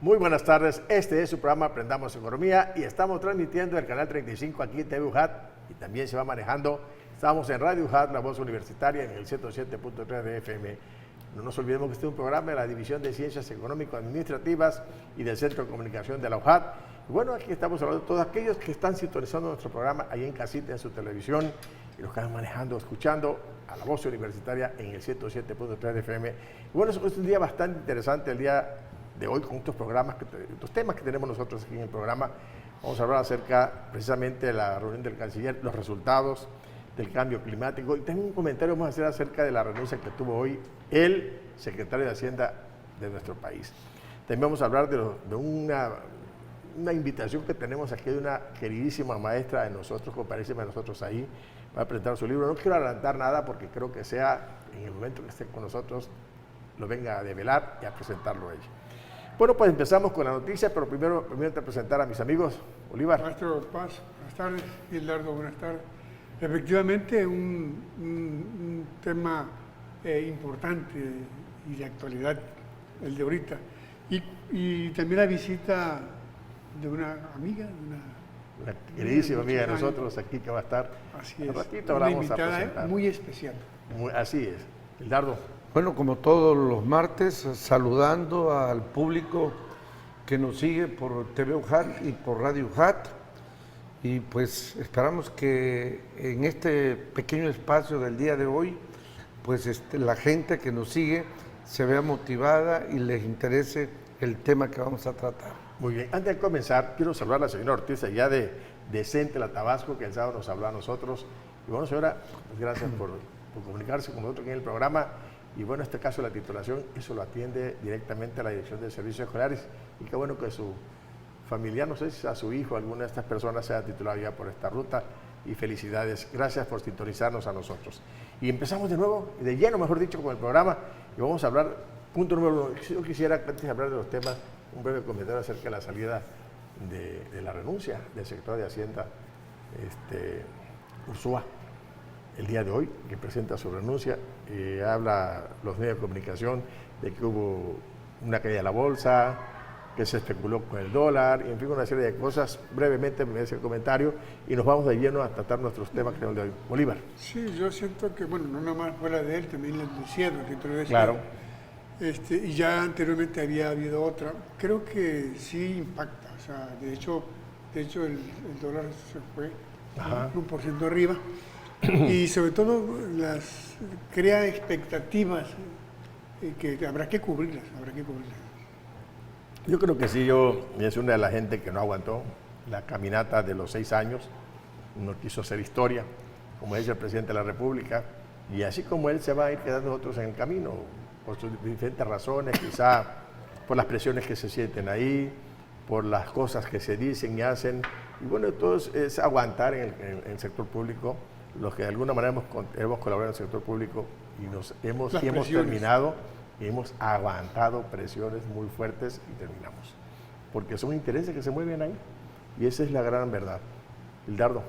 Muy buenas tardes, este es su programa Aprendamos Economía y estamos transmitiendo el canal 35 aquí en TV UJAT y también se va manejando, estamos en Radio UJAT, la voz universitaria en el 107.3 de FM. No nos olvidemos que este es un programa de la División de Ciencias Económico-Administrativas y del Centro de Comunicación de la UJAT. Y bueno, aquí estamos hablando de todos aquellos que están sintonizando nuestro programa ahí en casita, en su televisión, y los que están manejando, escuchando a la voz universitaria en el 107.3 de FM. Y bueno, es un día bastante interesante el día de hoy con estos programas, estos temas que tenemos nosotros aquí en el programa. Vamos a hablar acerca precisamente de la reunión del canciller, los resultados del cambio climático y también un comentario vamos a hacer acerca de la renuncia que tuvo hoy el secretario de Hacienda de nuestro país. También vamos a hablar de una invitación que tenemos aquí de una queridísima maestra de nosotros, compañerísima de nosotros ahí, va a presentar su libro. No quiero adelantar nada porque creo que sea en el momento que esté con nosotros, lo venga a develar y a presentarlo a ella. Bueno, pues empezamos con la noticia, pero primero permítame presentar a mis amigos. Bolívar. Maestro Paz, buenas tardes. Gildardo, buenas tardes. Efectivamente, un tema importante y de actualidad, el de ahorita. Y también la visita de una amiga, una queridísima amiga de nosotros aquí que va a estar. Así es. Un ratito una vamos a invitada presentar. muy especial. Así es. Gildardo. Bueno, como todos los martes, saludando al público que nos sigue por TV UJAT y por Radio UJAT. Y pues esperamos que en este pequeño espacio del día de hoy, pues la gente que nos sigue se vea motivada y les interese el tema que vamos a tratar. Muy bien, antes de comenzar, quiero saludar a la señora Ortiz, allá de Centla, Tabasco, que el sábado nos habló a nosotros. Y bueno, señora, pues gracias por comunicarse con nosotros aquí en el programa. Y bueno, en este caso la titulación, eso lo atiende directamente a la Dirección de Servicios Escolares. Y qué bueno que su familiar, no sé si a su hijo, alguna de estas personas sea titulado ya por esta ruta. Y felicidades, gracias por sintonizarnos a nosotros. Y empezamos de nuevo, de lleno, mejor dicho, con el programa. Y vamos a hablar, punto número 1. Yo quisiera, antes de hablar de los temas, un breve comentario acerca de la salida de la renuncia del secretario de Hacienda, Ursúa, el día de hoy, que presenta su renuncia. Habla los medios de comunicación de que hubo una caída de la bolsa, que se especuló con el dólar, y en fin, una serie de cosas. Brevemente me hace el comentario y nos vamos de lleno a tratar nuestros temas que tenemos de hoy. Bolívar. Sí, yo siento que, bueno, no nomás fue la de él, también la de Cierro, que tú Claro. Y ya anteriormente había habido otra. Creo que sí impacta, o sea, de hecho el dólar se fue un por ciento arriba y sobre todo crea expectativas que habrá que cubrirlas. Yo creo que sí, yo es una de la gente que no aguantó la caminata de los 6 años, no quiso hacer historia, como dice el presidente de la República, y así como él se va a ir quedando otros en el camino, por sus diferentes razones, quizá por las presiones que se sienten ahí, por las cosas que se dicen y hacen, y bueno, todo es aguantar en el sector público, los que de alguna manera hemos colaborado en el sector público y hemos terminado y hemos aguantado presiones muy fuertes y terminamos, porque son intereses que se mueven ahí, y esa es la gran verdad. Gildardo.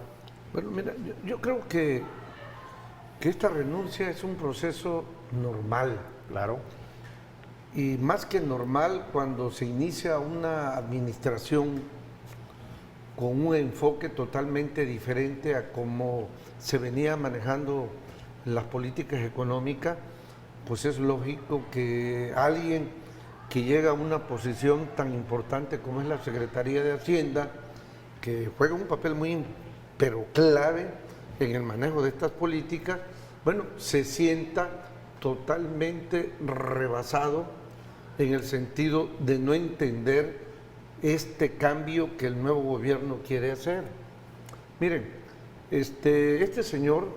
Bueno, mira, yo creo que esta renuncia es un proceso normal. Claro. Y más que normal cuando se inicia una administración con un enfoque totalmente diferente a cómo se venía manejando las políticas económicas, pues es lógico que alguien que llega a una posición tan importante como es la Secretaría de Hacienda, que juega un papel muy, pero clave en el manejo de estas políticas, bueno, se sienta totalmente rebasado en el sentido de no entender este cambio que el nuevo gobierno quiere hacer. Miren, este señor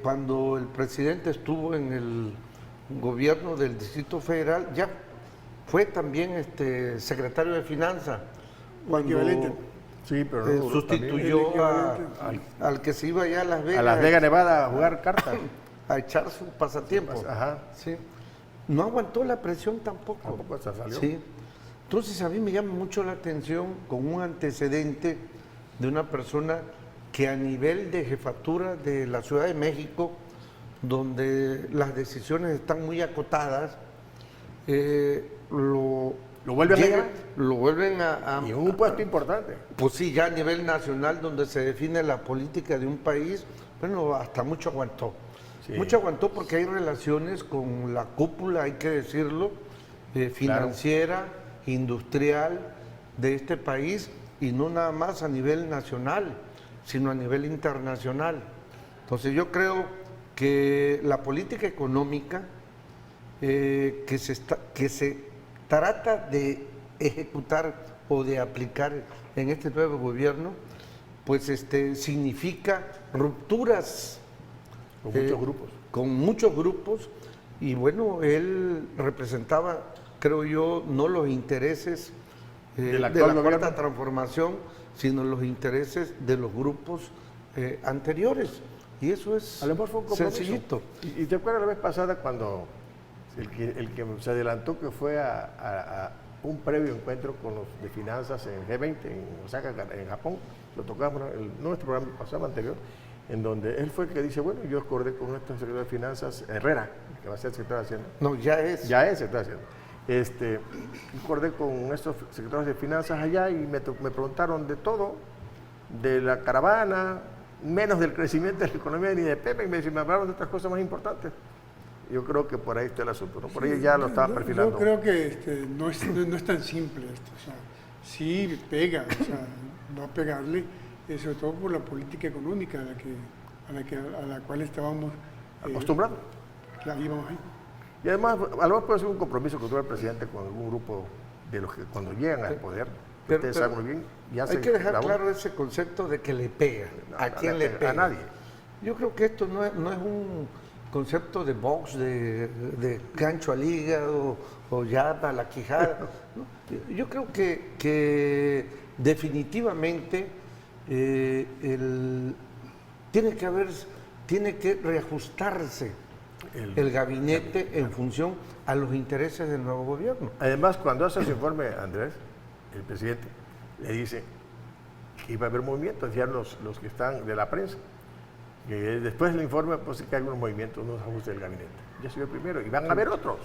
cuando el presidente estuvo en el gobierno del Distrito Federal, ya fue también secretario de Finanzas. Sí, pero no duró sustituyó también. al que se iba ya a Las Vegas. a Las Vegas, Nevada, a jugar cartas. A echar su pasatiempo. Ajá. Sí. No aguantó la presión tampoco. Tampoco se salió. Sí. Entonces a mí me llama mucho la atención con un antecedente de una persona que a nivel de jefatura de la Ciudad de México, donde las decisiones están muy acotadas, lo vuelven a Y en un puesto importante. pues sí, ya a nivel nacional, donde se define la política de un país, bueno, hasta mucho aguantó. Sí. Mucho aguantó porque hay relaciones con la cúpula, hay que decirlo, financiera, industrial de este país, y no nada más a nivel nacional, sino a nivel internacional. Entonces yo creo que la política económica que se trata de ejecutar o de aplicar en este nuevo gobierno, pues significa rupturas Con muchos grupos. con muchos grupos, y bueno, él representaba, creo yo, no los intereses de la Cuarta Transformación, sino los intereses de los grupos anteriores, y eso es A lo mejor fue un compromiso. sencillito. ¿Y te acuerdas la vez pasada cuando el que se adelantó, que fue a un previo encuentro con los de finanzas en G20 en Osaka, en Japón? Lo tocamos en nuestro programa pasado anterior, en donde él fue el que dice, bueno, yo acordé con nuestro secretario de Finanzas, Herrera, que va a ser el secretario de Hacienda. No, ya es. Ya es secretario de Hacienda. Acordé con nuestros secretarios de Finanzas allá y me preguntaron de todo, de la caravana, menos del crecimiento de la economía ni de Pepe, y me hablaron de otras cosas más importantes. Yo creo que por ahí está el asunto, ¿no? Por ahí ya lo estaba perfilando. Yo creo que no es tan simple esto. O sea, sí pega, o sea, va a pegarle, sobre todo por la política económica a la cual estábamos Acostumbrados. íbamos ahí. Y además, a lo mejor puede ser un compromiso que tuvo el presidente con algún grupo de los que cuando llegan al poder, ustedes saben muy bien, ya hay que dejar claro ese concepto de que le pega. ¿A quién le pega? A nadie. Yo creo que esto no es un concepto de box, de gancho al hígado o llave a la quijada. ¿No? Yo creo que definitivamente tiene que reajustarse el gabinete en función a los intereses del nuevo gobierno. Además, cuando hace su informe, Andrés, el presidente, le dice que iba a haber movimientos, decían los que están de la prensa, que después del informe, pues sí que hay unos movimientos, unos ajustes del gabinete. Ya subió el primero y van a haber otros.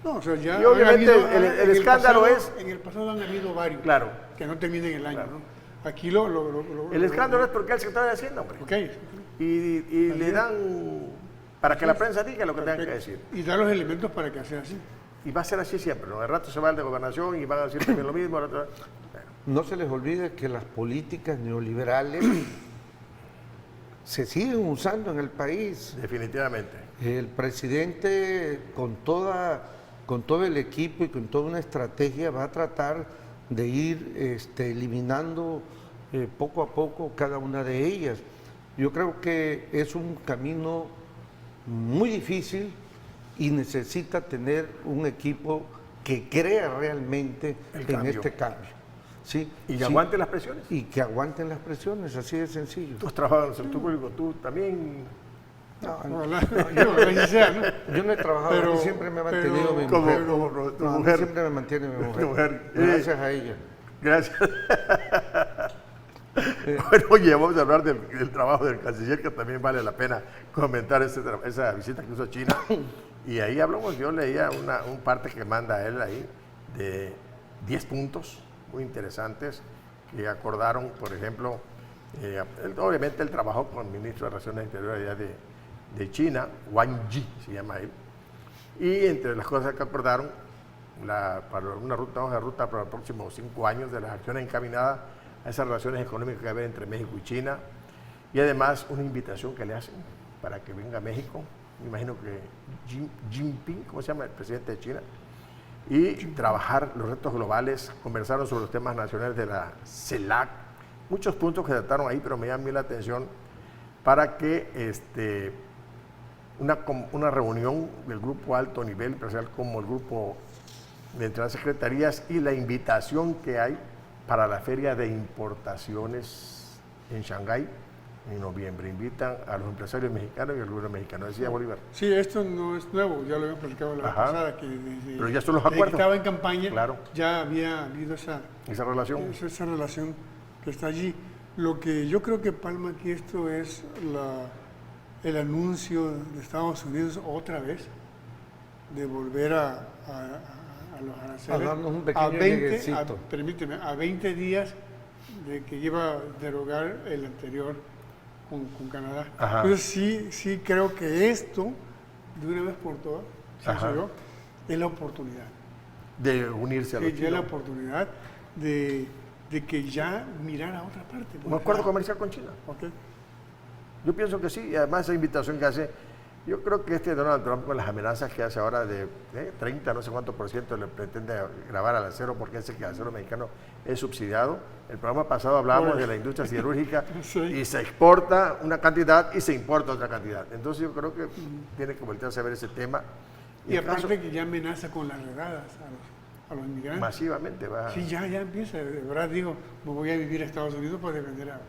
No, o sea, ya Y obviamente el escándalo pasado, en el pasado han habido varios, Claro. que no terminen el año, Claro. ¿no? Aquí El escándalo es porque el secretario de Hacienda, hombre. Okay. Y le dan para que la prensa diga lo que tenga que decir. Y da los elementos para que sea así. Y va a ser así siempre, ¿no? De rato se va el de gobernación y van a decir también lo mismo. Bueno. No se les olvide que las políticas neoliberales se siguen usando en el país. Definitivamente. El presidente, con todo el equipo y con toda una estrategia, va a tratar de ir eliminando poco a poco cada una de ellas. Yo creo que es un camino muy difícil y necesita tener un equipo que crea realmente en este cambio. ¿Sí? Y que aguante las presiones. Y que aguanten las presiones, así de sencillo. Tú has trabajado en el sector público, tú también. Yo no he trabajado, pero, siempre me ha mantenido mi como mujer. tu mujer. Siempre me mantiene mi mujer. Tu mujer. Gracias a ella. Gracias. Bueno, oye, vamos a hablar del trabajo del canciller, que también vale la pena comentar esa visita que hizo a China. Y ahí hablamos, yo leía un parte que manda él ahí de 10 puntos muy interesantes que acordaron, por ejemplo, obviamente él trabajó con el ministro de Relaciones Exteriores allá de China, Wang Yi se llama él, y entre las cosas que acordaron, para una hoja de ruta para los próximos 5 años de las acciones encaminadas a esas relaciones económicas que hay entre México y China, y además una invitación que le hacen para que venga a México, me imagino que Xi Jinping, ¿cómo se llama? El presidente de China, y trabajar los retos globales. Conversaron sobre los temas nacionales de la CELAC, muchos puntos que trataron ahí, pero me llama la atención para que una reunión del grupo alto nivel empresarial como el grupo de entre las secretarías y la invitación que hay para la feria de importaciones en Shanghái en noviembre. Invitan a los empresarios mexicanos y al gobierno mexicano. Decía Bolívar. Sí, esto no es nuevo, ya lo habíamos platicado la vez Ajá. pasada, que Pero ya son los desde que acuerdos. estaba en campaña, Claro. ya había habido esa relación. esa relación que está allí. Lo que yo creo que palma aquí esto es el anuncio de Estados Unidos otra vez de volver a los aranceles A darnos un pequeño lleguecito. permíteme, a 20 días de que iba a derogar el anterior con Canadá. Ajá. Entonces sí creo que esto, de una vez por todas, Ajá. pienso yo, es la oportunidad. De unirse a los Sí, ya es la chinos. oportunidad de que ya mirar a otra parte. Un acuerdo comercial con China. Ok. Yo pienso que sí, y además esa invitación que hace, yo creo que Donald Trump con las amenazas que hace ahora de 30, no sé cuánto por ciento le pretende grabar al acero porque dice que el acero mexicano es subsidiado. El programa pasado hablábamos de la industria siderúrgica Sí. y se exporta una cantidad y se importa otra cantidad. Entonces yo creo que tiene que voltearse a ver ese tema. Y en aparte caso- que ya amenaza con las redadas a los inmigrantes. masivamente va. Sí, ya empieza. De verdad digo, me voy a vivir a Estados Unidos para defender a...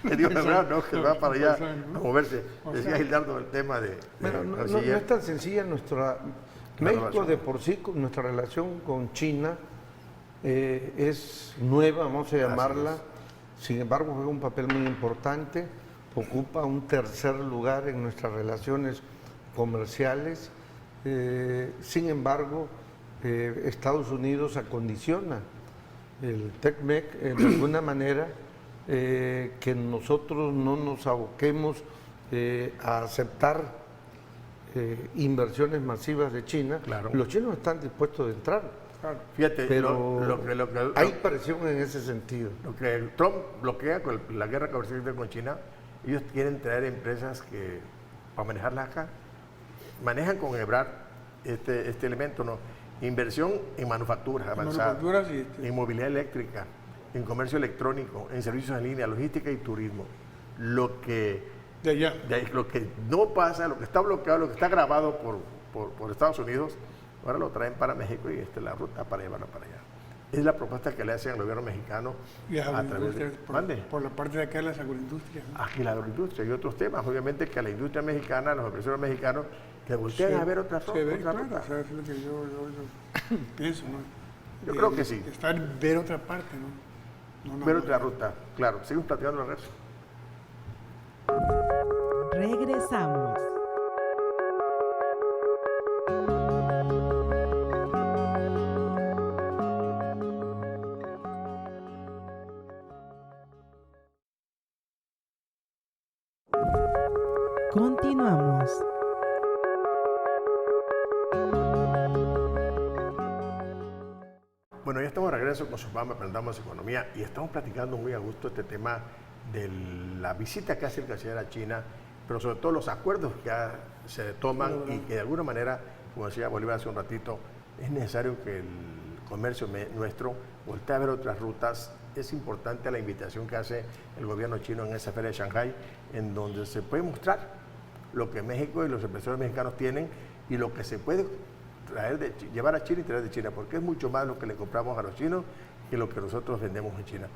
Digo, de verdad, no, que va para allá ¿no? a moverse. O Decía sea, Gildardo el tema de Bueno, no canciller. es tan sencilla nuestra... La México relación. de por sí, con nuestra relación con China es nueva, vamos a llamarla. Sin embargo, juega un papel muy importante, ocupa un tercer lugar en nuestras relaciones comerciales. Sin embargo, Estados Unidos acondiciona el TECMEC de alguna manera que nosotros no nos aboquemos a aceptar inversiones masivas de China. Claro. Los chinos están dispuestos a entrar, claro. Fíjate, pero lo que- hay presión en ese sentido. Lo que Trump bloquea con la guerra comercial con China, ellos quieren traer empresas que, para manejarlas acá, manejan con Ebrard este elemento, ¿no? Inversión en manufacturas avanzadas, Manufacturas y en movilidad eléctrica, en comercio electrónico, en servicios en línea, logística y turismo. Lo que lo que no pasa, lo que está bloqueado, lo que está grabado por Estados Unidos, ahora lo traen para México y esta es la ruta para llevarlo para allá. Es la propuesta que le hacen al gobierno mexicano y las a través de... agroindustrias, Mande. por la parte de acá las agroindustrias. ¿no? Aquí la agroindustria y otros temas, obviamente que a la industria mexicana, a los empresarios mexicanos, que volteen Sí, a ver otra se ve, ruta. claro, o sea, es lo que yo pienso, ¿no? Yo creo que sí. Estar ver otra parte, ¿no? Ver otra ruta, claro. Seguimos platicando la red. Regresamos. Continuamos. Bueno, ya estamos de regreso con su programa Aprendamos Economía y estamos platicando muy a gusto este tema de la visita que hace el canciller a China, pero sobre todo los acuerdos que se toman y que de alguna manera, como decía Bolívar hace un ratito, es necesario que el comercio nuestro voltee a ver otras rutas. Es importante la invitación que hace el gobierno chino en esa feria de Shanghái, en donde se puede mostrar lo que México y los empresarios mexicanos tienen y lo que se puede traer llevar a China y traer de China, porque es mucho más lo que le compramos a los chinos que lo que nosotros vendemos en China.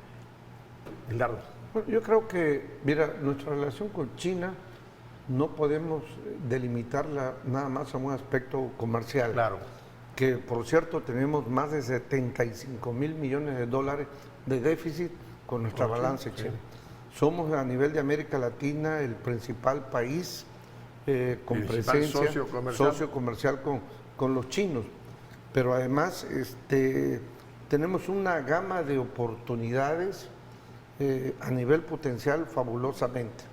Gildardo. Bueno, yo creo que, mira, nuestra relación con China no podemos delimitarla nada más a un aspecto comercial. Claro. Que por cierto tenemos más de 75 mil millones de dólares de déficit con nuestra balanza china. Somos a nivel de América Latina el principal país con Principal presencia, socio comercial. con los chinos. Pero además tenemos una gama de oportunidades a nivel potencial fabulosamente.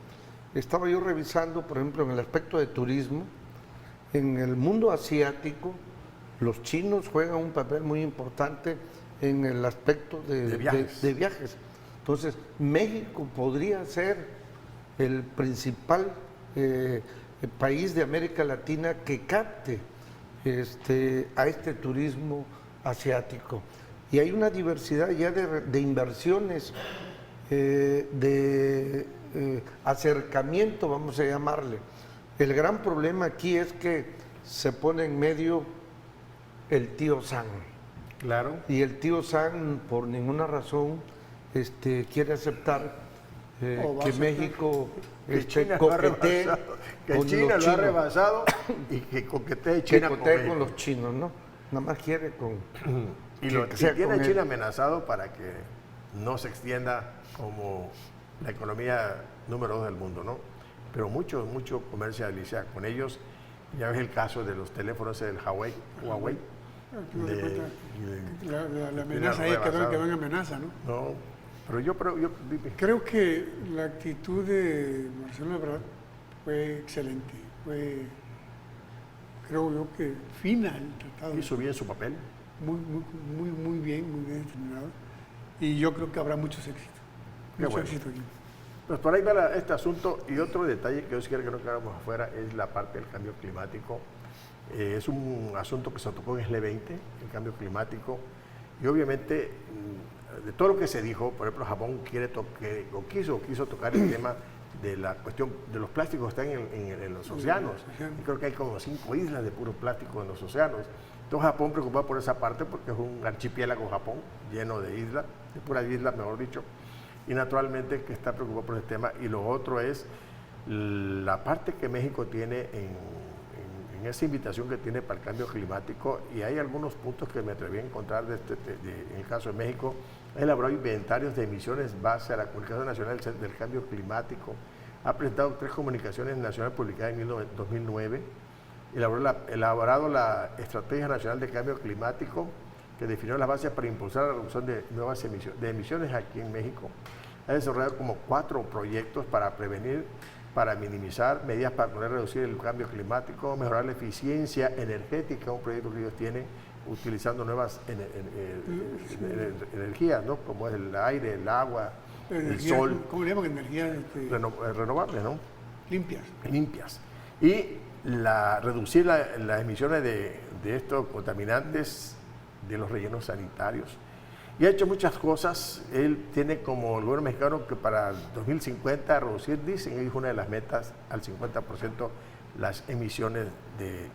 Estaba yo revisando, por ejemplo, en el aspecto de turismo, en el mundo asiático, los chinos juegan un papel muy importante en el aspecto de viajes. Entonces, México podría ser el principal país de América Latina que capte a este turismo asiático. Y hay una diversidad ya de inversiones, de acercamiento, vamos a llamarle. El gran problema aquí es que se pone en medio el tío Sam. Claro. Y el tío Sam, por ninguna razón, quiere aceptar O va a que aceptar. México Que China lo ha coquetee rebasado, que con China los lo ha chinos, rebasado y que coquetee que China con coquetee México. con los chinos, ¿no? Nada más quiere con... Y, que y sea tiene con a China él. amenazado para que no se extienda como la economía número 2 del mundo, ¿no? Pero mucho comercializa con ellos. Ya ves el caso de los teléfonos del Huawei, Al final de cuentas, la tiene amenaza ahí rebasado. quedó en amenaza, ¿no? No, pero yo Creo que la actitud de Marcelo Ebrard fue excelente, creo yo que fina el tratado, hizo bien su papel. muy bien determinado, y yo creo que habrá muchos éxitos, Qué mucho bueno. éxito aquí. Pues por ahí va este asunto. Y otro detalle que yo sí quiero que no quedamos afuera es la parte del cambio climático. Es un asunto que se tocó en el G20, el cambio climático. Y obviamente, de todo lo que se dijo, por ejemplo, Japón quiso tocar el tema de la cuestión de los plásticos que están en los océanos. Y creo que hay como 5 islas de puro plástico en los océanos. Entonces Japón preocupado por esa parte porque es un archipiélago Japón lleno de islas, de puras islas, mejor dicho. Y naturalmente que está preocupado por el tema. Y lo otro es la parte que México tiene en esa invitación que tiene para el cambio climático. Y hay algunos puntos que me atreví a encontrar en el caso de México. Ha elaborado inventarios de emisiones base a la Comunicación Nacional del Cambio Climático. Ha presentado 3 comunicaciones nacionales publicadas en 2009. Elaborado la Estrategia Nacional de Cambio Climático, que definió las bases para impulsar la reducción de nuevas emisiones aquí en México. Ha desarrollado como 4 proyectos para prevenir, para minimizar, medidas para poder reducir el cambio climático, mejorar la eficiencia energética, un proyecto que ellos tienen utilizando nuevas energías, ¿no? Como es el aire, el agua, el sol, ¿Cómo le llaman? Energías renovables, ¿no? limpias. Y reducir las emisiones de estos contaminantes de los rellenos sanitarios. Y ha hecho muchas cosas. Él tiene como el gobierno mexicano que para el 2050 reducir, dicen, es una de las metas, al 50% las emisiones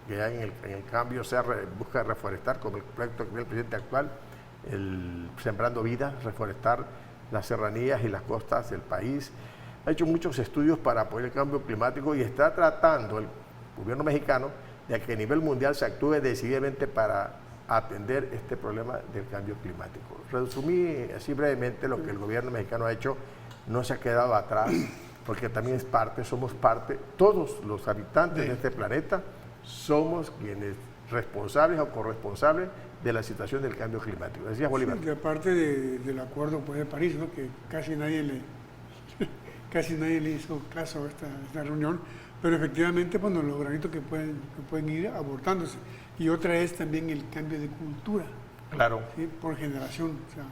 que hay en el cambio. O sea, busca reforestar, como el proyecto que tiene el presidente actual, el Sembrando Vida, reforestar las serranías y las costas del país. Ha hecho muchos estudios para apoyar el cambio climático y está tratando el gobierno mexicano de que a nivel mundial se actúe decididamente para atender este problema del cambio climático. Resumí así brevemente lo que el gobierno mexicano ha hecho. No se ha quedado atrás, porque también somos parte, todos los habitantes de este planeta somos quienes responsables o corresponsables de la situación del cambio climático. Decía Bolívar. Sí, que aparte del acuerdo pues, de París, ¿no? Que casi nadie le hizo caso a esta reunión, pero efectivamente bueno, los granitos que pueden ir abortándose. Y otra es también el cambio de cultura, Claro. ¿sí? Por generación, o sea,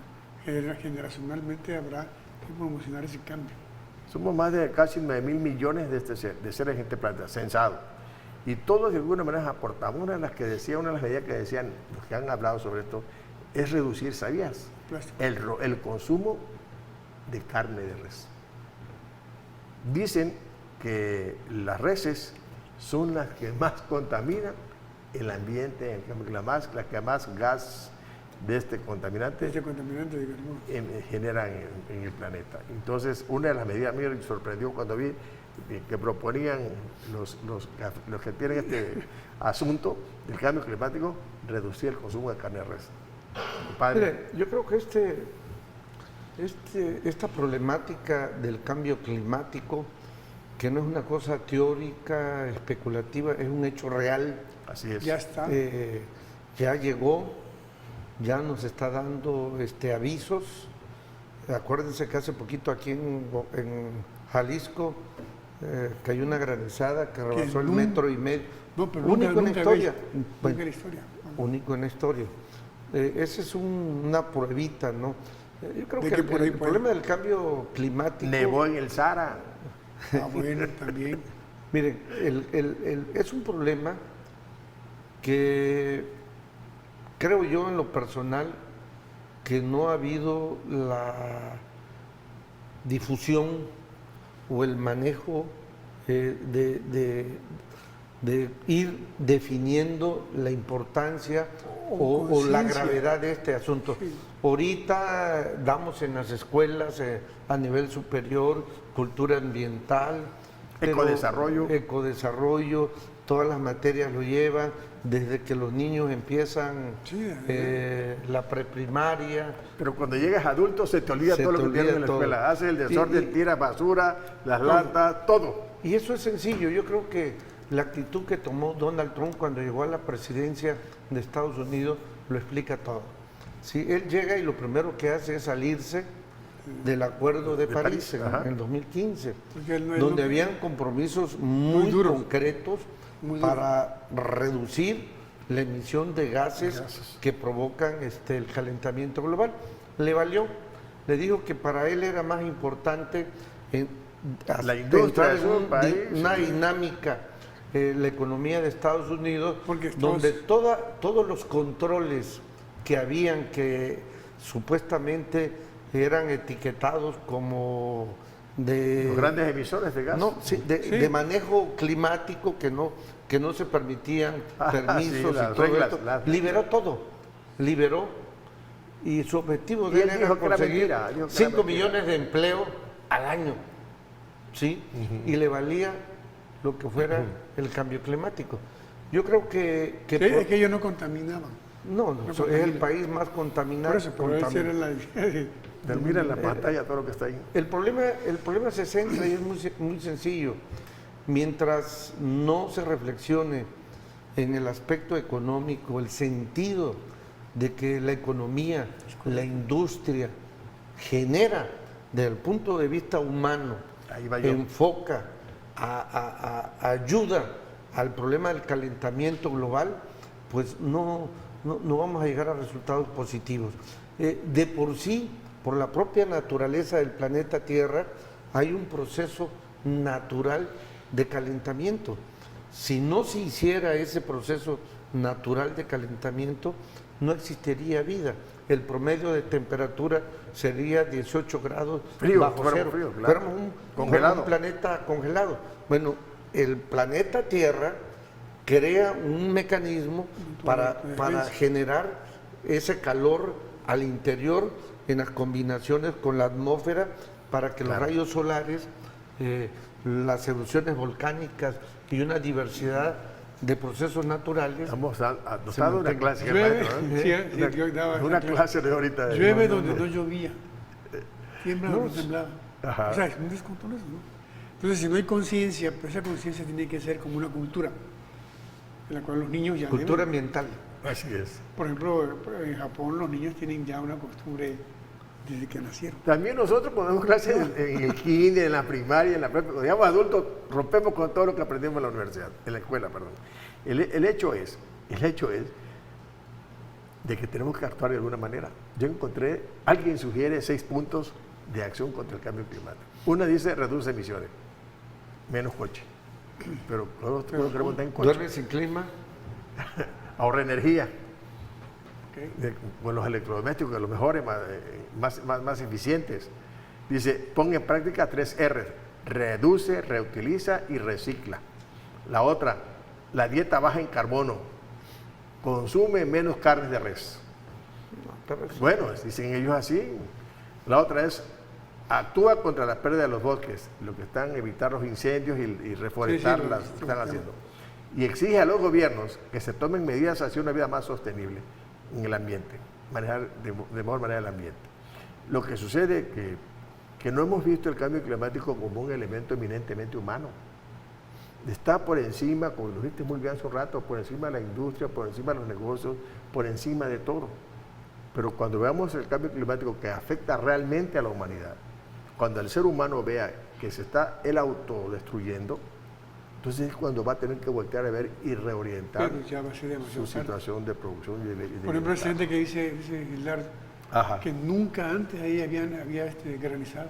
generacionalmente habrá que promocionar ese cambio. Somos más de casi 9.000 millones de seres en este planeta, censados. Y todos de alguna manera aportamos. Una de las medidas que decían, los que han hablado sobre esto, es reducir, ¿sabías? Plástico. El consumo de carne de res. Dicen que las reses son las que más contaminan el ambiente, las que más gas de este contaminante Este contaminante de carbono. generan en el planeta. Entonces, una de las medidas, me sorprendió cuando vi que proponían los que tienen este asunto del cambio climático, reducir el consumo de carne de res. Mire, yo creo que esta problemática del cambio climático, que no es una cosa teórica, especulativa, es un hecho real. Así es. Ya está. Ya llegó, ya nos está dando avisos. Acuérdense que hace poquito aquí en Jalisco cayó una granizada que rebasó el 1,5 metros. No, pero Único en la historia. Nunca en la historia. Único en la historia. Esa es una pruebita, ¿no? Yo creo De que que por ahí el puede. problema del cambio climático... Nevó en el Sahara. Bueno, también. Miren, es un problema que creo yo en lo personal que no ha habido la difusión o el manejo de de ir definiendo la importancia o la gravedad de este asunto. Sí. Ahorita damos en las escuelas a nivel superior cultura ambiental, pero ecodesarrollo, todas las materias lo llevan, desde que los niños empiezan la preprimaria. Pero cuando llegas adulto se te olvida todo lo que tienes en la escuela. Haces el desorden, tiras basura, las latas, todo. Y eso es sencillo. Yo creo que la actitud que tomó Donald Trump cuando llegó a la presidencia de Estados Unidos lo explica todo. Sí, él llega y lo primero que hace es salirse del Acuerdo de París en el 2015, donde habían compromisos muy concretos para reducir la emisión de gases que provocan el calentamiento global. Le valió, le dijo que para él era más importante la industria en una dinámica, la economía de Estados Unidos, donde todos los controles que habían, que supuestamente eran etiquetados como de los grandes emisores de gas. No, de manejo climático, que no se permitían permisos y todo esto. Liberó, y su objetivo de él era conseguir 5 millones de empleos al año, ¿sí? Y le valía lo que fuera el cambio climático. Yo creo que es que ellos no contaminaban. No, es el país más contaminado. Por eso, era la... Mira en la pantalla todo lo que está ahí. El problema se centra y es muy sencillo. Mientras no se reflexione en el aspecto económico, el sentido de que la economía, la industria genera desde el punto de vista humano, enfoca, ayuda al problema del calentamiento global, pues no vamos a llegar a resultados positivos. De por sí, por la propia naturaleza del planeta Tierra, hay un proceso natural de calentamiento. Si no se hiciera ese proceso natural de calentamiento, no existiría vida. El promedio de temperatura sería 18 grados bajo cero. Fuéramos un planeta congelado. Bueno, el planeta Tierra crea un mecanismo para generar ese calor al interior en las combinaciones con la atmósfera, para que los rayos solares, las erupciones volcánicas y una diversidad de procesos naturales. Hemos dado una clase, una clase de ahorita. Llueve donde no llovía, tiembla donde no temblaba. O sea, es un descontrol eso, ¿no? Entonces, si no hay conciencia, pues esa conciencia tiene que ser como una cultura, en la cual los niños ya cultura ambiental. Así es. Por ejemplo, en Japón los niños tienen ya una costumbre desde que nacieron. También nosotros cuando damos clases en el kinder, en la primaria, en la prepa, cuando llegamos adultos, rompemos con todo lo que aprendimos en la universidad, en la escuela, perdón. El hecho es de que tenemos que actuar de alguna manera. Yo encontré, alguien sugiere 6 puntos de acción contra el cambio climático. Una dice, reduce emisiones, menos coche. Pero nosotros queremos estar en coche. ¿Duerme sin clima? Ahorra energía. Con los electrodomésticos, que los mejores, más eficientes. Dice, pon en práctica 3 R: reduce, reutiliza y recicla. La otra, la dieta baja en carbono, consume menos carnes de res. Bueno, dicen ellos así. La otra es, actúa contra la pérdida de los bosques, lo que están, evitar los incendios y reforestar las que están haciendo. Y exige a los gobiernos que se tomen medidas hacia una vida más sostenible en el ambiente, manejar de mejor manera el ambiente. Lo que sucede es que no hemos visto el cambio climático como un elemento eminentemente humano. Está por encima, como lo dijiste muy bien hace un rato, por encima de la industria, por encima de los negocios, por encima de todo. Pero cuando veamos el cambio climático que afecta realmente a la humanidad, cuando el ser humano vea que se está él autodestruyendo, entonces es cuando va a tener que voltear a ver y reorientar su situación de producción. Por ejemplo, hay gente que dice Gildardo, que nunca antes ahí había granizado.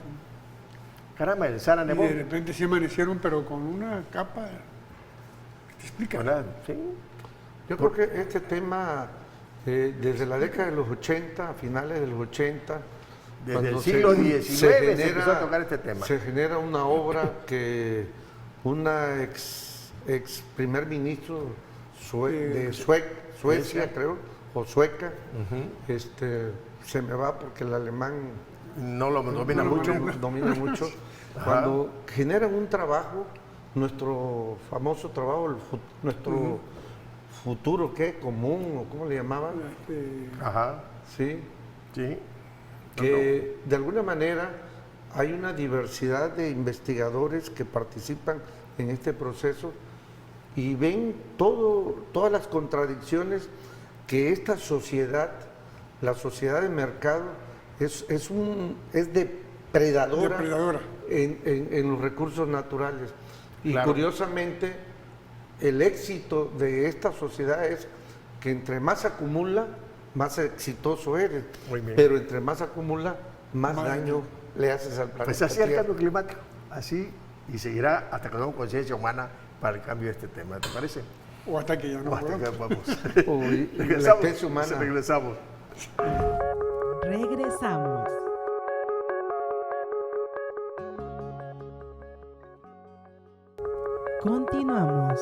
Caramba, el Sara nevó. Y de repente se amanecieron, pero con una capa. ¿Te explica? Sí. Yo creo que este tema, desde la década de los 80, a finales de los 80, desde el siglo XIX se empezó a tocar este tema. Se genera una obra una ex primer ministro de Suecia, creo, o sueca. Se me va porque el alemán No lo domina mucho. domina mucho. Cuando generan un trabajo, nuestro famoso trabajo, nuestro futuro, ¿qué? Común, o ¿cómo le llamaban? Ajá, Sí, sí. que de alguna manera hay una diversidad de investigadores que participan en este proceso y ven todas las contradicciones que esta sociedad, la sociedad de mercado, es depredadora, en los recursos naturales. Y Claro. curiosamente, el éxito de esta sociedad es que entre más acumula, más exitoso eres. Muy bien. Pero entre más acumula, más daño le haces al planeta. Pues así es el Tierra. cambio climático, así, y seguirá hasta que tengamos conciencia humana para el cambio de este tema, ¿te parece? O hasta que ya no O hasta que podamos. podamos. Uy, la Regresamos. especie humana. Regresamos. Regresamos. Continuamos.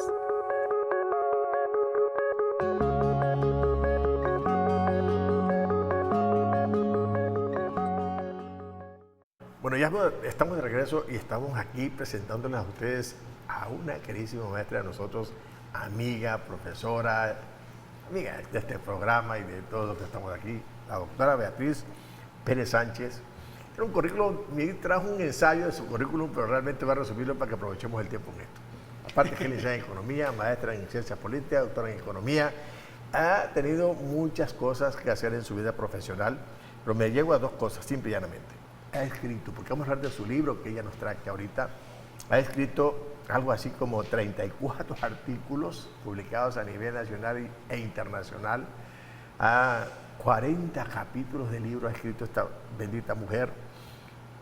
Bueno, ya estamos de regreso y estamos aquí presentándoles a ustedes a una queridísima maestra de nosotros, amiga, profesora, amiga de este programa y de todos los que estamos aquí, la doctora Beatriz Pérez Sánchez. Tiene un currículum, me trajo un ensayo de su currículum, pero realmente va a resumirlo para que aprovechemos el tiempo en esto. Aparte que es licenciada en Economía, maestra en Ciencias Políticas, doctora en Economía, ha tenido muchas cosas que hacer en su vida profesional, pero me llevo a dos cosas, simple y llanamente. Ha escrito, porque vamos a hablar de su libro que ella nos trae aquí ahorita, ha escrito algo así como 34 artículos publicados a nivel nacional e internacional, a 40 capítulos de libro ha escrito esta bendita mujer,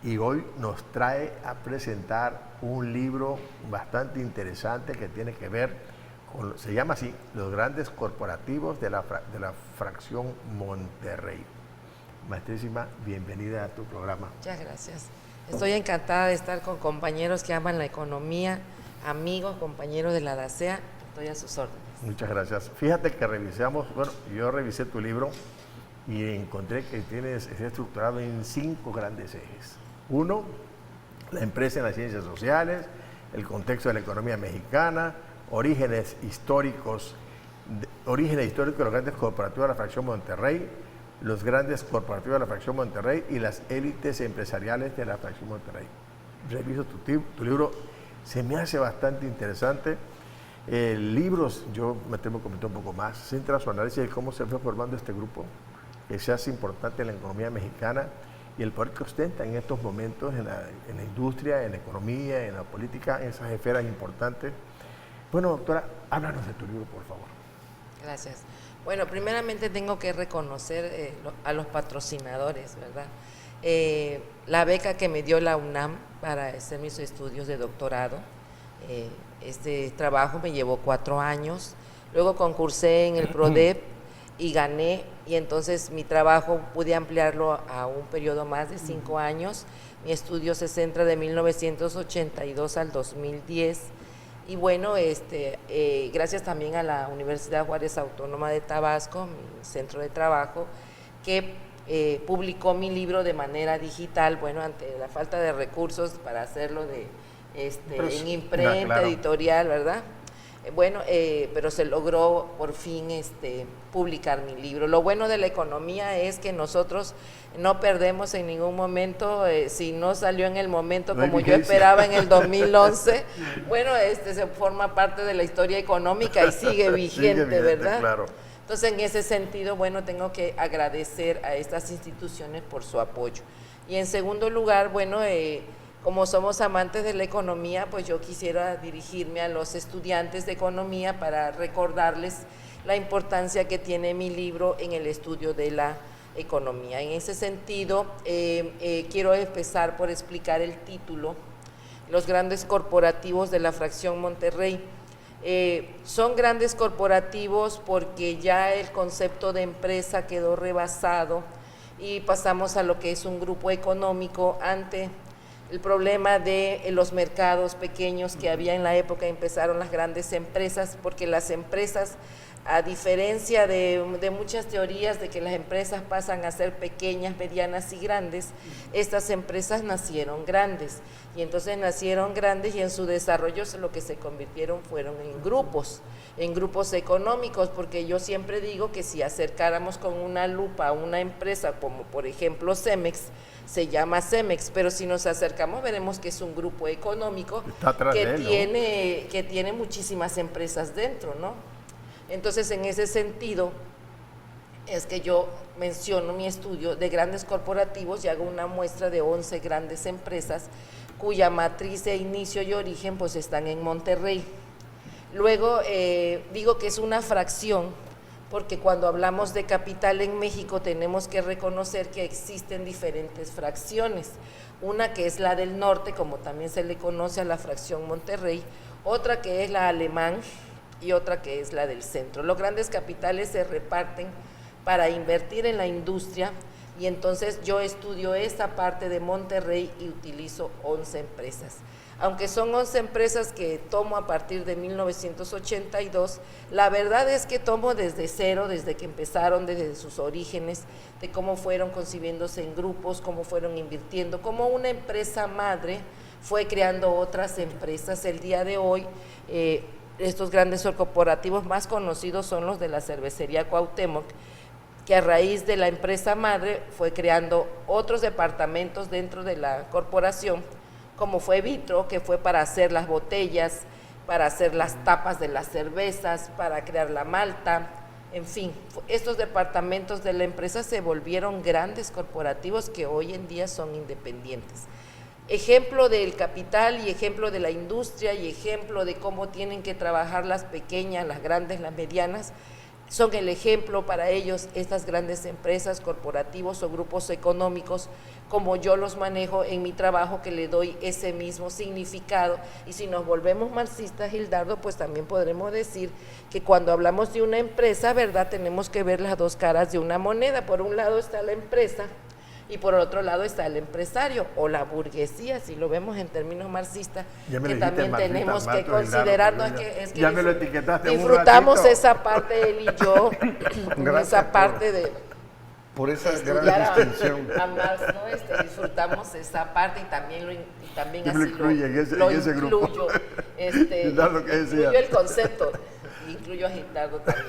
y hoy nos trae a presentar un libro bastante interesante que tiene que ver con, se llama así, Los grandes corporativos de la fracción Monterrey. Maestrísima, bienvenida a tu programa. Muchas gracias. Estoy encantada de estar con compañeros que aman la economía, amigos, compañeros de la DACEA. Estoy a sus órdenes. Muchas gracias. Fíjate que yo revisé tu libro y encontré que está estructurado en 5 grandes ejes. 1, la empresa en las ciencias sociales, el contexto de la economía mexicana, orígenes históricos de los grandes corporativos de la fracción Monterrey, los grandes corporativos de la fracción Monterrey y las élites empresariales de la fracción Monterrey. Reviso tu libro, se me hace bastante interesante. Libros, yo me temo comentar un poco más, centra su análisis de cómo se fue formando este grupo, que se hace importante en la economía mexicana y el poder que ostenta en estos momentos en la industria, en la economía, en la política, en esas esferas importantes. Bueno, doctora, háblanos de tu libro, por favor. Gracias. Bueno, primeramente tengo que reconocer a los patrocinadores, ¿verdad? La beca que me dio la UNAM para hacer mis estudios de doctorado, este trabajo me llevó 4 años, luego concursé en el PRODEP y gané, y entonces mi trabajo pude ampliarlo a un periodo más de 5 años. Mi estudio se centra de 1982 al 2010. Y bueno, gracias también a la Universidad Juárez Autónoma de Tabasco, mi centro de trabajo, que publicó mi libro de manera digital, bueno, ante la falta de recursos para hacerlo en imprenta, claro, editorial, ¿verdad? Pero se logró por fin publicar mi libro. Lo bueno de la economía es que nosotros no perdemos en ningún momento, si no salió en el momento no como yo esperaba en el 2011, se forma parte de la historia económica y sigue vigente, ¿verdad? Claro. Entonces, en ese sentido, tengo que agradecer a estas instituciones por su apoyo. Y en segundo lugar, como somos amantes de la economía, pues yo quisiera dirigirme a los estudiantes de economía para recordarles la importancia que tiene mi libro en el estudio de la economía. En ese sentido, quiero empezar por explicar el título, Los grandes corporativos de la fracción Monterrey. Son grandes corporativos porque ya el concepto de empresa quedó rebasado y pasamos a lo que es un grupo económico ante el problema de los mercados pequeños que había en la época. Empezaron las grandes empresas, porque las empresas, a diferencia de muchas teorías de que las empresas pasan a ser pequeñas, medianas y grandes, estas empresas nacieron grandes, y entonces nacieron grandes y en su desarrollo lo que se convirtieron fueron en grupos económicos, porque yo siempre digo que si acercáramos con una lupa a una empresa como por ejemplo Cemex, se llama Cemex, pero si nos acercamos veremos que es un grupo económico que tiene muchísimas empresas dentro, ¿no? Entonces, en ese sentido, es que yo menciono mi estudio de grandes corporativos y hago una muestra de 11 grandes empresas cuya matriz de inicio y origen pues están en Monterrey. Luego, digo que es una fracción, porque cuando hablamos de capital en México tenemos que reconocer que existen diferentes fracciones. Una que es la del norte, como también se le conoce a la fracción Monterrey, otra que es la alemán, y otra que es la del centro. Los grandes capitales se reparten para invertir en la industria, y entonces yo estudio esta parte de Monterrey y utilizo 11 empresas. Aunque son 11 empresas que tomo a partir de 1982, la verdad es que tomo desde cero, desde que empezaron, desde sus orígenes, de cómo fueron concibiéndose en grupos, cómo fueron invirtiendo, cómo una empresa madre fue creando otras empresas. El día de hoy, estos grandes corporativos más conocidos son los de la cervecería Cuauhtémoc, que a raíz de la empresa madre fue creando otros departamentos dentro de la corporación, como fue Vitro, que fue para hacer las botellas, para hacer las tapas de las cervezas, para crear la malta, en fin, estos departamentos de la empresa se volvieron grandes corporativos que hoy en día son independientes. Ejemplo del capital y ejemplo de la industria y ejemplo de cómo tienen que trabajar las pequeñas, las grandes, las medianas, son el ejemplo para ellos estas grandes empresas, corporativos o grupos económicos, como yo los manejo en mi trabajo, que le doy ese mismo significado. Y si nos volvemos marxistas, Gildardo, pues también podremos decir que cuando hablamos de una empresa, ¿verdad?, tenemos que ver las dos caras de una moneda. Por un lado está la empresa y por otro lado está el empresario o la burguesía, si lo vemos en términos marxistas, que también tenemos que considerar. No, es que ya me lo etiquetaste disfrutamos esa parte, él y yo, esa parte de por esa estudiar gran distinción a Marx, ¿no? Disfrutamos esa parte, y también así lo incluye en ese grupo. Incluyo, incluyo el concepto, incluyo a Gildardo también.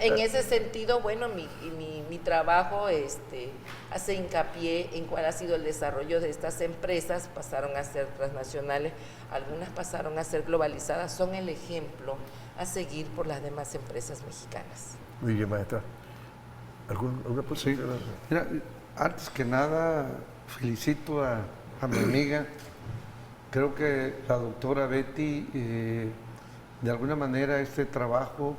En ese sentido, bueno, mi trabajo hace hincapié en cuál ha sido el desarrollo de estas empresas. Pasaron a ser transnacionales, algunas pasaron a ser globalizadas, son el ejemplo a seguir por las demás empresas mexicanas. Muy bien, maestra. ¿Alguna posibilidad? Sí. Mira, antes que nada, felicito a mi amiga. Creo que la doctora Betty, de alguna manera, este trabajo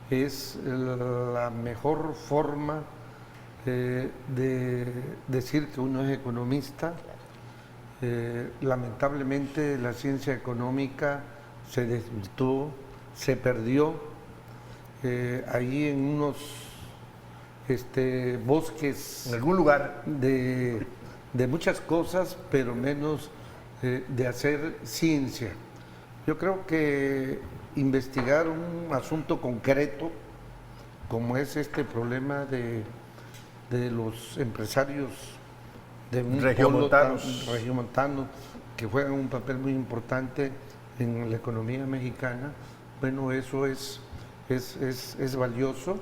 es la mejor forma de decir que uno es economista. Lamentablemente la ciencia económica se desvirtuó, se perdió ahí en unos bosques, en algún lugar de muchas cosas, pero menos de hacer ciencia. Yo creo que investigar un asunto concreto, como es este problema de los empresarios de un regiomontano, que juegan un papel muy importante en la economía mexicana, bueno, eso es valioso,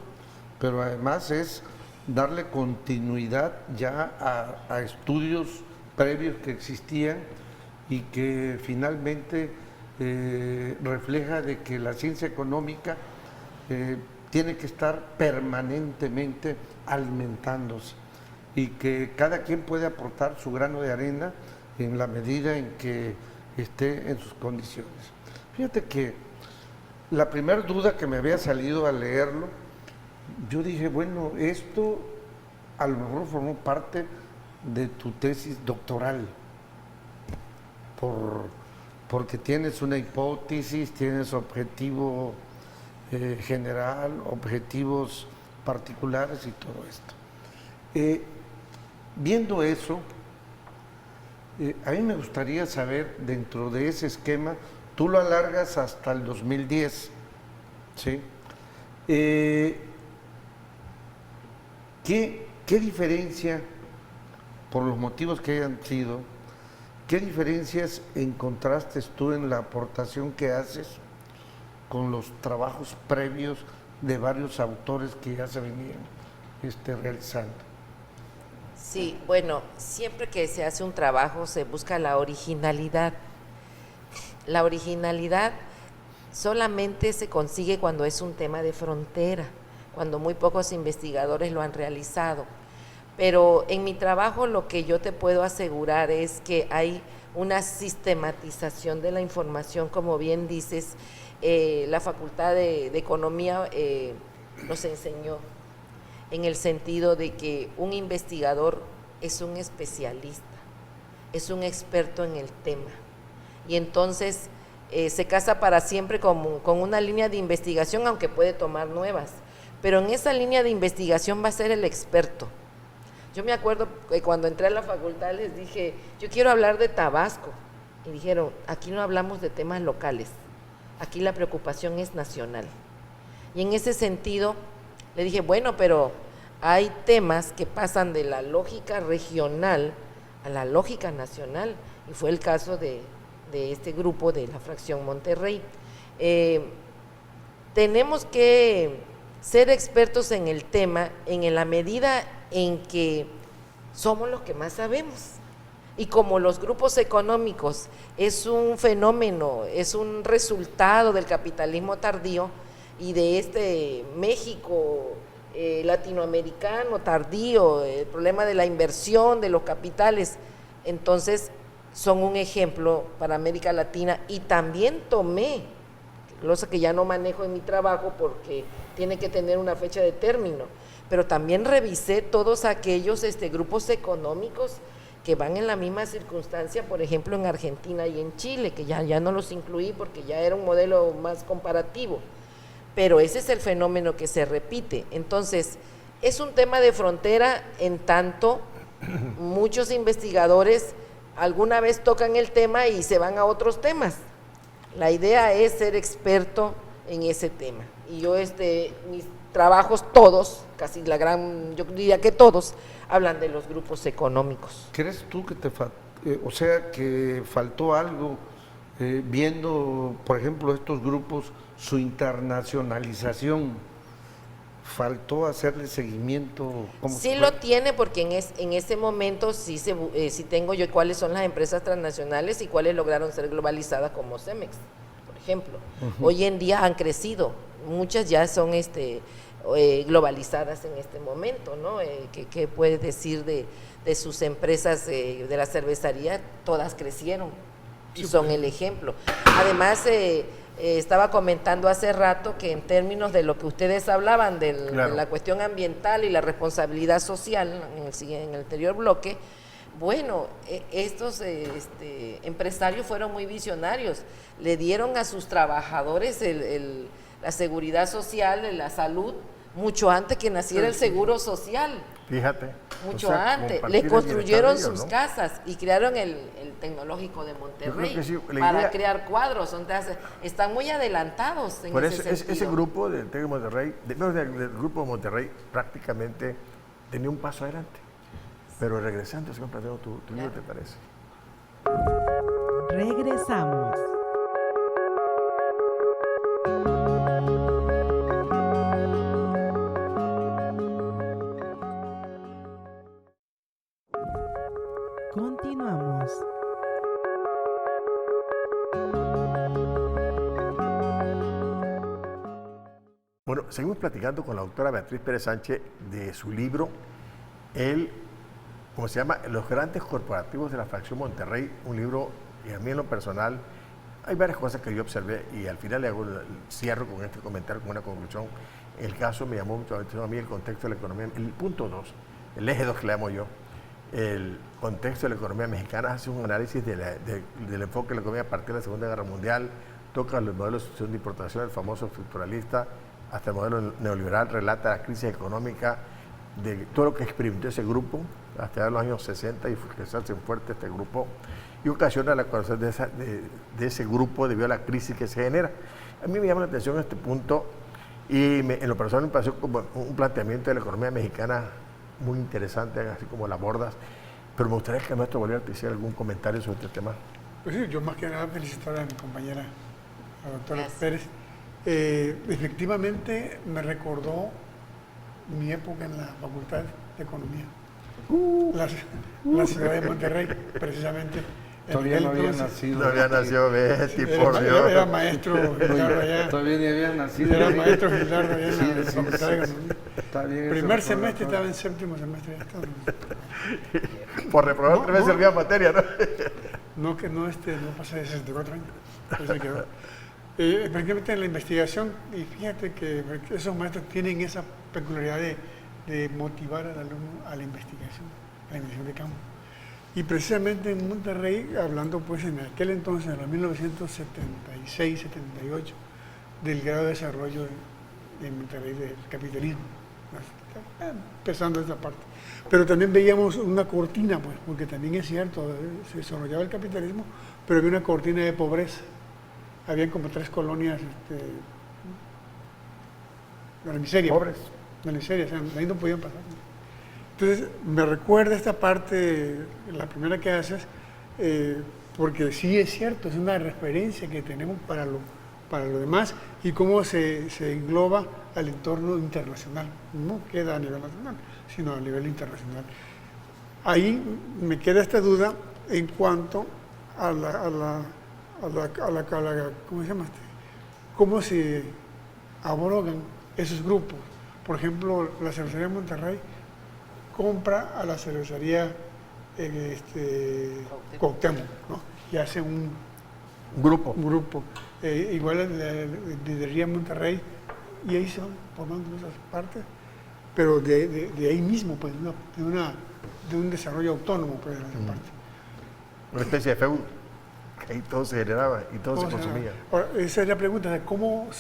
pero además es darle continuidad ya a estudios previos que existían y que finalmente refleja de que la ciencia económica tiene que estar permanentemente alimentándose y que cada quien puede aportar su grano de arena en la medida en que esté en sus condiciones. Fíjate que la primera duda que me había salido al leerlo, yo dije, bueno, esto a lo mejor formó parte de tu tesis doctoral, porque tienes una hipótesis, tienes objetivo general, objetivos particulares y todo esto. Viendo eso, A mí me gustaría saber, dentro de ese esquema, tú lo alargas hasta el 2010, ¿sí? ¿Qué diferencia, por los motivos que hayan sido, qué diferencias encontraste tú en la aportación que haces con los trabajos previos de varios autores que ya se venían realizando? Sí, bueno, siempre que se hace un trabajo se busca la originalidad. La originalidad solamente se consigue cuando es un tema de frontera, cuando muy pocos investigadores lo han realizado. Pero en mi trabajo lo que yo te puedo asegurar es que hay una sistematización de la información, como bien dices, la Facultad de Economía nos enseñó en el sentido de que un investigador es un especialista, es un experto en el tema, y entonces se casa para siempre con una línea de investigación, aunque puede tomar nuevas, pero en esa línea de investigación va a ser el experto. Yo me acuerdo que cuando entré a la facultad les dije, yo quiero hablar de Tabasco, y dijeron, aquí no hablamos de temas locales, aquí la preocupación es nacional. Y en ese sentido le dije, bueno, pero hay temas que pasan de la lógica regional a la lógica nacional, y fue el caso de este grupo de la fracción Monterrey. Tenemos que ser expertos en el tema en la medida en que somos los que más sabemos. Y como los grupos económicos es un fenómeno, es un resultado del capitalismo tardío y de este México latinoamericano tardío, el problema de la inversión, de los capitales, entonces son un ejemplo para América Latina. Y también tomé, cosa que ya no manejo en mi trabajo porque tiene que tener una fecha de término, pero también revisé todos aquellos grupos económicos que van en la misma circunstancia, por ejemplo en Argentina y en Chile, que ya no los incluí porque ya era un modelo más comparativo, pero ese es el fenómeno que se repite. Entonces, es un tema de frontera, en tanto muchos investigadores alguna vez tocan el tema y se van a otros temas. La idea es ser experto en ese tema, y yo mis trabajos todos, casi yo diría que todos, hablan de los grupos económicos. ¿Crees tú que que faltó algo viendo, por ejemplo, estos grupos, su internacionalización? ¿Faltó hacerle seguimiento? Sí lo tiene, porque en ese momento sí tengo yo cuáles son las empresas transnacionales y cuáles lograron ser globalizadas, como Cemex, por ejemplo. Hoy en día han crecido, muchas ya son globalizadas en este momento, ¿no? ¿Qué puedes decir de sus empresas de la cervecería? Todas crecieron y son el ejemplo. Además, estaba comentando hace rato que en términos de lo que ustedes hablaban de la cuestión ambiental y la responsabilidad social en el anterior bloque, bueno, estos empresarios fueron muy visionarios, le dieron a sus trabajadores la seguridad social, la salud, mucho antes que naciera el seguro social. Fíjate. Mucho antes. Le construyeron sus casas y crearon el Tecnológico de Monterrey para crear cuadros. Entonces, están muy adelantados en ese sentido. Ese grupo del TEC de Monterrey, del grupo de Monterrey, prácticamente tenía un paso adelante. Pero regresando, señor Platero, tu libro, ¿te parece? Regresamos. Continuamos. Bueno, seguimos platicando con la doctora Beatriz Pérez Sánchez de su libro, ¿cómo se llama? Los grandes corporativos de la fracción Monterrey, un libro, y a mí en lo personal, hay varias cosas que yo observé y al final cierro con este comentario, con una conclusión. El caso me llamó mucho la atención a mí, el contexto de la economía, el punto 2, el eje 2 que le llamo yo, el contexto de la economía mexicana, hace un análisis del enfoque de la economía a partir de la Segunda Guerra Mundial, toca los modelos de sustitución de importación, el famoso estructuralista, hasta el modelo neoliberal, relata la crisis económica de todo lo que experimentó ese grupo hasta los años 60 y que se hace fuerte este grupo y ocasiona la creación de ese grupo debido a la crisis que se genera. A mí me llama la atención este punto y en lo personal me pareció como un planteamiento de la economía mexicana muy interesante, así como la abordas, pero me gustaría que el maestro Bolívar te hiciera algún comentario sobre este tema. Pues sí, yo más que nada felicitar a mi compañera, la doctora Gracias. Pérez. Efectivamente me recordó mi época en la Facultad de Economía. La ciudad de Monterrey, precisamente. Todavía no había entonces, nacido. No había nacido Betty, por Dios. Era maestro Gilardo allá. Todavía ni había nacido. Era maestro Gilardo allá en la Sí, Facultad de Economía. Está bien eso, Primer doctor, semestre doctor. estaba en séptimo semestre. Ya estaba. Por reprobar No, 3 veces no. la misma materia, ¿no? No, que no, no pasé de 64 años. Pues se quedó. Efectivamente en la investigación, y fíjate que esos maestros tienen esa peculiaridad de motivar al alumno a la investigación de campo. Y precisamente en Monterrey, hablando pues en aquel entonces, en los 1976, 78, del grado de desarrollo de Monterrey del capitalismo, empezando esa parte. Pero también veíamos una cortina, pues, porque también es cierto, se desarrollaba el capitalismo, pero había una cortina de pobreza. Habían como 3 colonias de la miseria. Pobres. De la miseria, o sea, ahí no podían pasar. Entonces, me recuerda esta parte, la primera que haces, porque sí es cierto, es una referencia que tenemos para lo demás y cómo se engloba al entorno internacional. No queda a nivel nacional, sino a nivel internacional. Ahí me queda esta duda en cuanto a ¿cómo se llama cómo se abrogan esos grupos. Por ejemplo, la cervecería de Monterrey compra a la cervecería Cuauhtémoc, ¿no? Y hace un Grupo. grupo. Igual la lidería Monterrey, y ahí se van formando esas partes, pero de ahí mismo, pues, de un desarrollo autónomo, pues, de esa parte. Una especie de feudo. Que ahí todo se generaba y todo se consumía. Ahora, esa es la pregunta, de cómo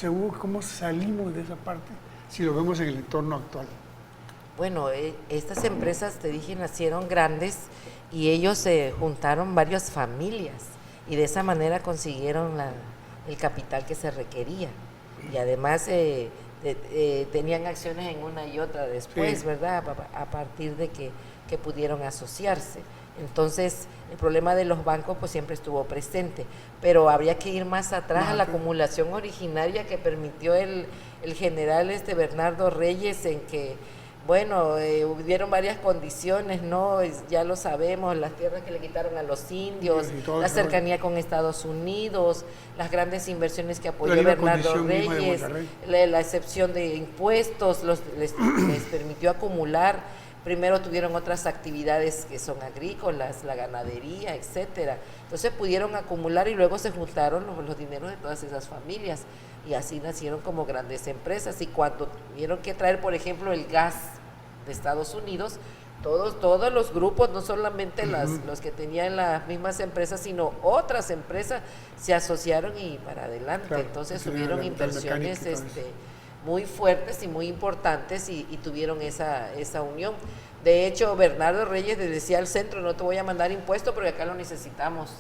salimos de esa parte si lo vemos en el entorno actual. Bueno, estas empresas, te dije, nacieron grandes y ellos se juntaron varias familias y de esa manera consiguieron el capital que se requería. Y además tenían acciones en una y otra después, Sí. ¿verdad? A partir de que pudieron asociarse. Entonces, el problema de los bancos pues siempre estuvo presente, pero habría que ir más atrás a la acumulación originaria que permitió el general Bernardo Reyes, en que, bueno, hubieron varias condiciones, ¿no? Ya lo sabemos, las tierras que le quitaron a los indios, Y todo la eso. cercanía con Estados Unidos, las grandes inversiones que apoyó La misma Bernardo condición misma de Reyes, Monterrey. la excepción de impuestos, les permitió acumular. Primero tuvieron otras actividades que son agrícolas, la ganadería, etcétera. Entonces pudieron acumular y luego se juntaron los dineros de todas esas familias y así nacieron como grandes empresas. Y cuando tuvieron que traer, por ejemplo, el gas de Estados Unidos, todos los grupos, no solamente los que tenían las mismas empresas, sino otras empresas se asociaron y para adelante. Claro, Entonces sí, tuvieron la inversiones mecánica y todo eso. muy fuertes y muy importantes y tuvieron esa unión. De hecho, Bernardo Reyes le decía al centro, no te voy a mandar impuestos porque acá lo necesitamos.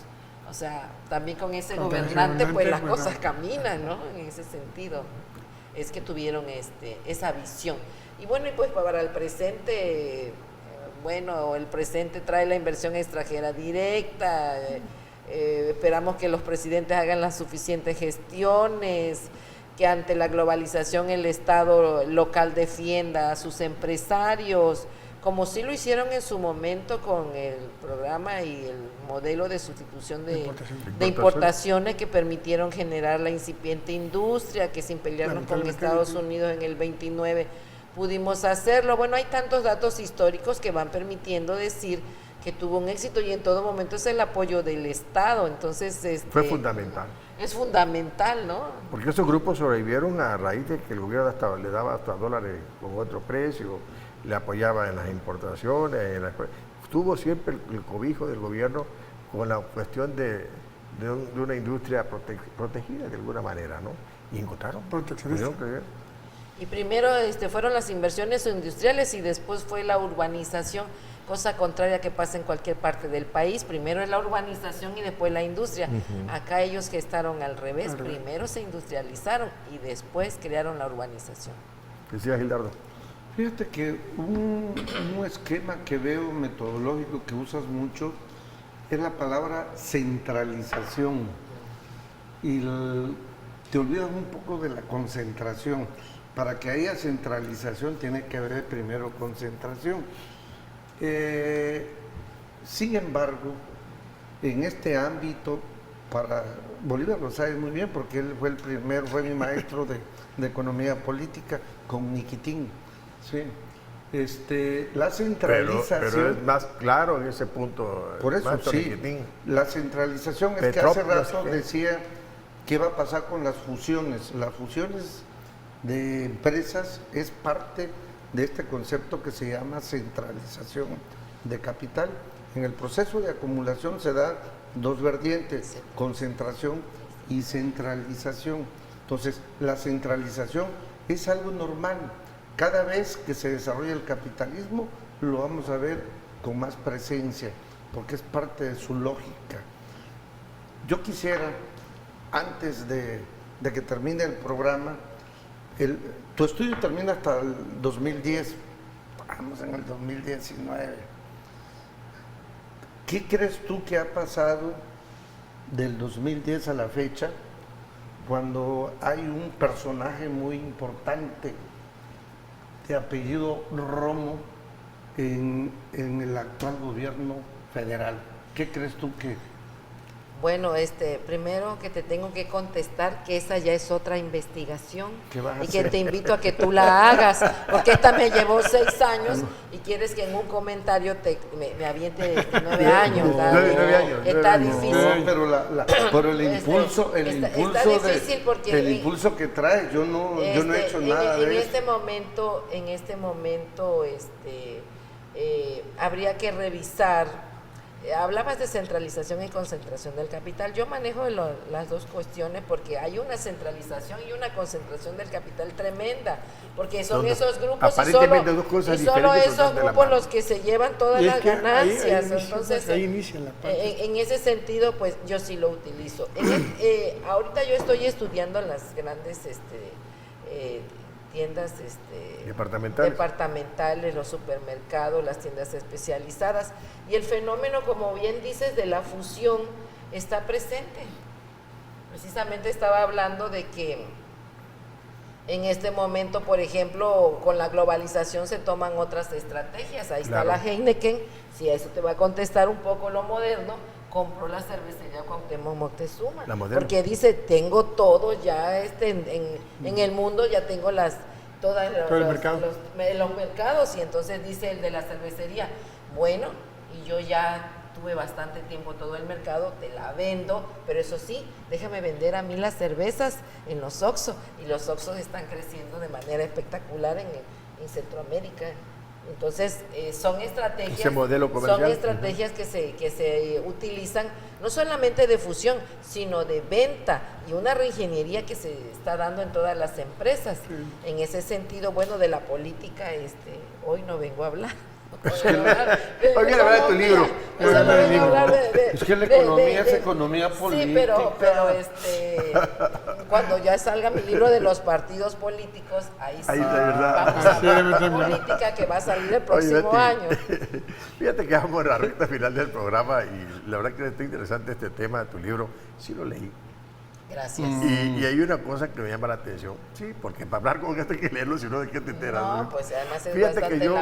O sea, también con ese Con ese gobernante pues las gobernante, cosas caminan, ¿no? En ese sentido. Es que tuvieron esa visión. Y bueno, y pues para el presente, bueno, el presente trae la inversión extranjera directa, esperamos que los presidentes hagan las suficientes gestiones, que ante la globalización el Estado local defienda a sus empresarios, como sí lo hicieron en su momento con el programa y el modelo de sustitución de importaciones que permitieron generar la incipiente industria, que sin pelearnos con Estados Unidos en el 29 pudimos hacerlo. Bueno, hay tantos datos históricos que van permitiendo decir que tuvo un éxito y en todo momento es el apoyo del Estado, entonces Fue fundamental. es fundamental, ¿no? Porque esos grupos sobrevivieron a raíz de que el gobierno le daba hasta dólares con otro precio, le apoyaba en las importaciones, tuvo siempre el cobijo del gobierno con la cuestión de una industria protegida de alguna manera, ¿no? Y encontraron. Proteccionista. Y primero fueron las inversiones industriales y después fue la urbanización, cosa contraria que pasa en cualquier parte del país. Primero es la urbanización y después la industria. Acá ellos gestaron al revés, primero se industrializaron y después crearon la urbanización. Decía Gildardo. Fíjate que un esquema que veo metodológico que usas mucho es la palabra centralización. Y te olvidas un poco de la concentración. Para que haya centralización tiene que haber primero concentración. Sin embargo, en este ámbito, Bolívar lo sabe muy bien porque él fue fue mi maestro de economía política con Niquitín. Sí. La centralización. Pero es más claro en ese punto. Por eso sí. Niquitín. La centralización es que hace rato decía qué va a pasar con las fusiones. Las fusiones de empresas es parte de este concepto que se llama centralización de capital. En el proceso de acumulación se da dos vertientes, concentración y centralización. Entonces, la centralización es algo normal. Cada vez que se desarrolla el capitalismo, lo vamos a ver con más presencia, porque es parte de su lógica. Yo quisiera, antes de que termine el programa, tu estudio termina hasta el 2010, vamos en el 2019. ¿Qué crees tú que ha pasado del 2010 a la fecha cuando hay un personaje muy importante de apellido Romo en el actual gobierno federal? ¿Qué crees tú que...? Bueno, primero que te tengo que contestar que esa ya es otra investigación y que te invito a que tú la hagas, porque esta me llevó 6 años y quieres que en un comentario me aviente 9 años. 9 años. Está difícil. Pero el impulso, está difícil porque el impulso que trae, yo no he hecho nada de eso. En este momento, habría que revisar. Hablabas de centralización y concentración del capital. Yo manejo las dos cuestiones porque hay una centralización y una concentración del capital tremenda, porque son esos grupos y solo esos grupos los que se llevan todas las ganancias. Entonces, en ese sentido, pues yo sí lo utilizo. Ahorita yo estoy estudiando las grandes tiendas departamentales, los supermercados, las tiendas especializadas, y el fenómeno, como bien dices, de la fusión está presente. Precisamente estaba hablando de que en este momento, por ejemplo, con la globalización se toman otras estrategias. Ahí está la Heineken, si a eso te va a contestar un poco lo moderno, compró la cervecería Cuauhtémoc Moctezuma, porque dice, tengo todo ya en el mundo, ya tengo los mercados, y entonces dice el de la cervecería, bueno, y yo ya tuve bastante tiempo todo el mercado, te la vendo, pero eso sí, déjame vender a mí las cervezas en los Oxxo, y los Oxxo están creciendo de manera espectacular en Centroamérica. Entonces, son estrategias, que se utilizan no solamente de fusión, sino de venta, y una reingeniería que se está dando en todas las empresas. Sí. En ese sentido, bueno, de la política, hoy no vengo a hablar. Hoy viene a hablar de tu libro. Es que la economía es economía política. Sí, pero cuando ya salga mi libro de los partidos políticos, ahí sí vamos a hablar de política, que va a salir el próximo año. Fíjate que vamos a la recta final del programa y la verdad que está interesante este tema de tu libro. Sí lo leí. Gracias. Y hay una cosa que me llama la atención, sí, porque para hablar con esto hay que leerlo, si no, ¿de qué te enteras? No, pues además es Fíjate bastante que yo,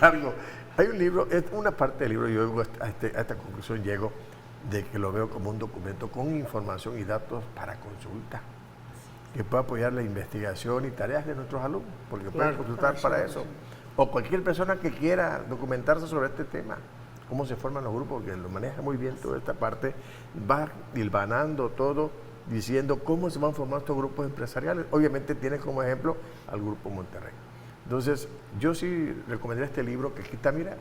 largo. Hay un libro, es una parte del libro, yo a esta conclusión llego, de que lo veo como un documento con información y datos para consulta, que pueda apoyar la investigación y tareas de nuestros alumnos, porque pueden consultar para eso. O cualquier persona que quiera documentarse sobre este tema, cómo se forman los grupos, que lo maneja muy bien toda esta parte, va hilvanando todo, diciendo cómo se van formando estos grupos empresariales. Obviamente tiene como ejemplo al Grupo Monterrey. Entonces, yo sí recomendaría este libro, que aquí está, mira,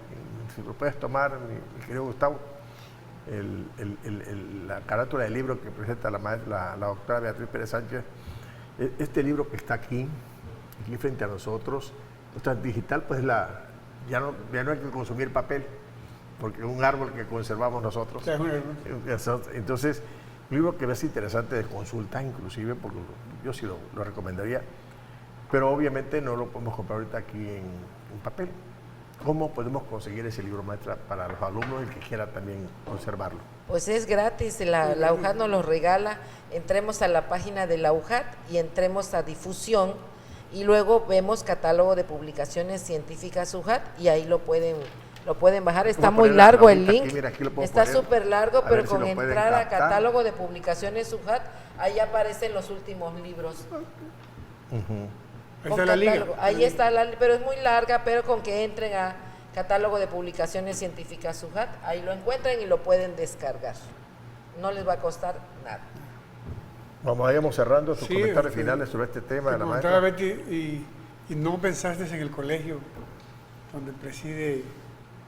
si lo puedes tomar, mi querido Gustavo, la carátula del libro que presenta la doctora Beatriz Pérez Sánchez. Este libro que está aquí aquí frente a nosotros. Nuestra digital, pues ya no hay que consumir papel, porque es un árbol que conservamos nosotros. Sí, es un árbol. Entonces, un libro que es interesante de consulta, inclusive, porque yo sí lo recomendaría, pero obviamente no lo podemos comprar ahorita aquí en papel. ¿Cómo podemos conseguir ese libro, maestra, para los alumnos, el que quiera también conservarlo? Pues es gratis, la UJAT nos lo regala. Entremos a la página de la UJAT y entremos a difusión y luego vemos catálogo de publicaciones científicas UJAT y ahí lo pueden bajar. Está muy largo el link, mira, aquí lo puedo está poner. súper largo, A pero ver si con lo pueden entrar a captar. catálogo de publicaciones UJAT, ahí aparecen los últimos libros. Ahí Con está la liga. catálogo. Ahí está pero es muy larga, pero con que entren a catálogo de publicaciones científicas UJAT, ahí lo encuentran y lo pueden descargar. No les va a costar nada. Vayamos cerrando tus Sí, comentarios finales sobre este tema de Te la comentaba, maestra. Betty, y no pensaste en el colegio donde preside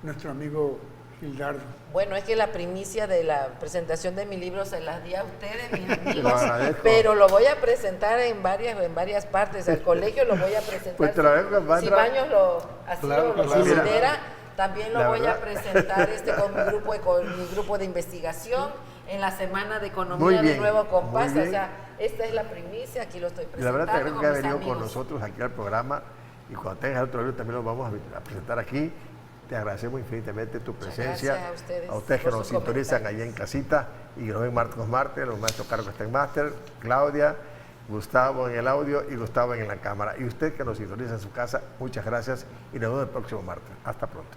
nuestro amigo Gildardo. Bueno, es que la primicia de la presentación de mi libro se las di a ustedes, mis Lo amigos, agradezco. pero lo voy a presentar en varias partes. Al colegio lo voy a presentar. Pues te lo dejo, maestra. Si Baños lo Claro, considera, también lo La voy a verdad. presentar con mi grupo de investigación en la Semana de Muy Economía bien, de Nuevo Compás. muy O bien. sea, esta es la primicia, aquí lo estoy Y la presentando. verdad te agradezco que ha mis venido con amigos. nosotros aquí al programa y cuando tengas otro libro también lo vamos a presentar aquí. Te agradecemos infinitamente tu presencia. gracias a ustedes que por nos sus sintonizan comentarios. allá en casita y que nos ven martes, los maestros Carlos que está en máster, Claudia, Gustavo en el audio y Gustavo en la cámara. Y usted que nos sintoniza en su casa, muchas gracias y nos vemos el próximo martes. Hasta pronto.